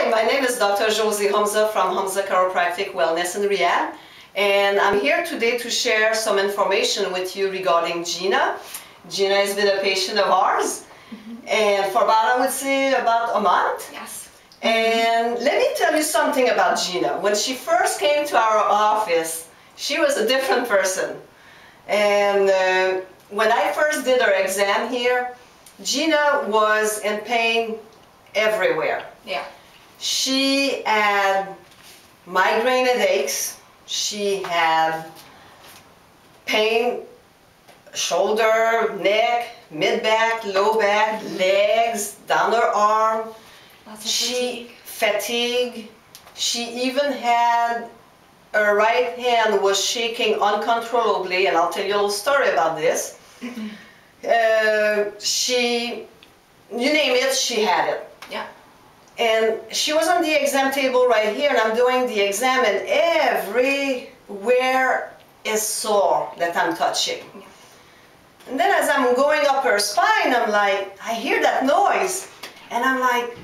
Hi, my name is Dr. Josie Hamza from Hamza Chiropractic Wellness and Rehab, and I'm here today to share some information with you regarding Gina. Gina has been a patient of ours, and for about, I would say, about a month. Yes. And let me tell you something about Gina. When she first came to our office, she was a different person. And when I first did her exam here, Gina was in pain everywhere. Yeah. She had migraine headaches. She had pain, shoulder, neck, mid-back, low back, legs, down her arm. Lots of fatigue. She even had her right hand was shaking uncontrollably, and I'll tell you a little story about this. You name it, she had it. Yeah. And she was on the exam table right here, and I'm doing the exam, and everywhere is sore that I'm touching. Yeah. And then as I'm going up her spine, I'm like, I hear that noise, and I'm like,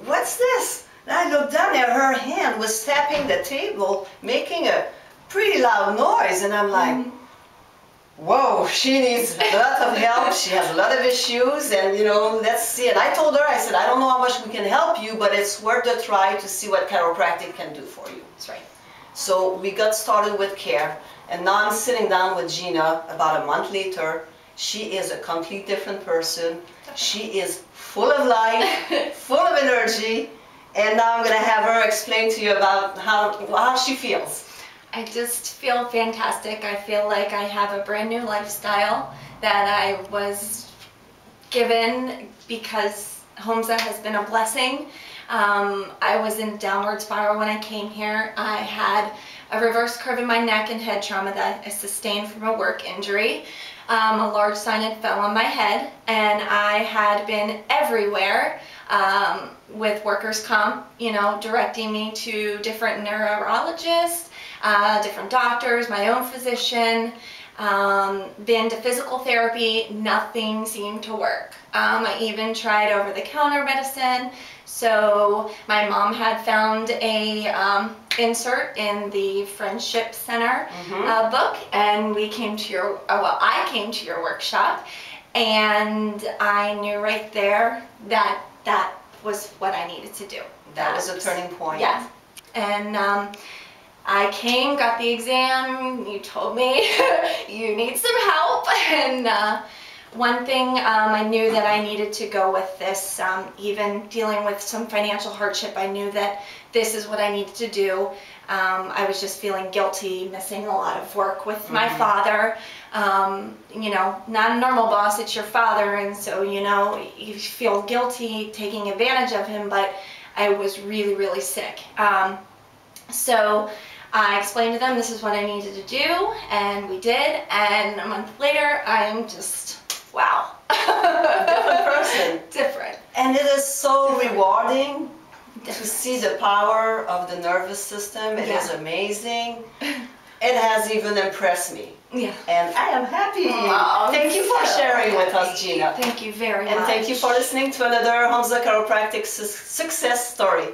what's this? And I looked down, and her hand was tapping the table, making a pretty loud noise, and I'm like, whoa, she needs a lot of help. She has a lot of issues, and let's see. And I told her, I said, I don't know how much we can help you, but it's worth a try to see what chiropractic can do for you. That's right. So we got started with care, and now I'm sitting down with Gina about a month later. She is a complete different person. She is full of life, full of energy, and now I'm going to have her explain to you about how she feels. I just feel fantastic. I feel like I have a brand new lifestyle that I was given because Hamza has been a blessing. I was in downward spiral when I came here. I had a reverse curve in my neck and head trauma that I sustained from a work injury. A large sign had fell on my head, and I had been everywhere with workers' comp, directing me to different neurologists, different doctors, my own physician, been to physical therapy. Nothing seemed to work. I even tried over-the-counter medicine. So my mom had found a insert in the Friendship Center book, and we came to your, I came to your workshop, and I knew right there that that was what I needed to do. That was a turning point. Yes. And I came, got the exam, you told me you need some help, and one thing I knew that I needed to go with this, even dealing with some financial hardship, I knew that this is what I needed to do. I was just feeling guilty, missing a lot of work with my father. Not a normal boss, it's your father, and so, you feel guilty taking advantage of him, but I was really, really sick. So I explained to them this is what I needed to do, and we did, and a month later, I'm just, wow. Different person. Different. And it is so rewarding to see the power of the nervous system. It is amazing. It has even impressed me. Yeah. And I am happy. Oh, thank you for sharing with us, Gina. Thank you very much. And thank you for listening to another Hamza Chiropractic success story.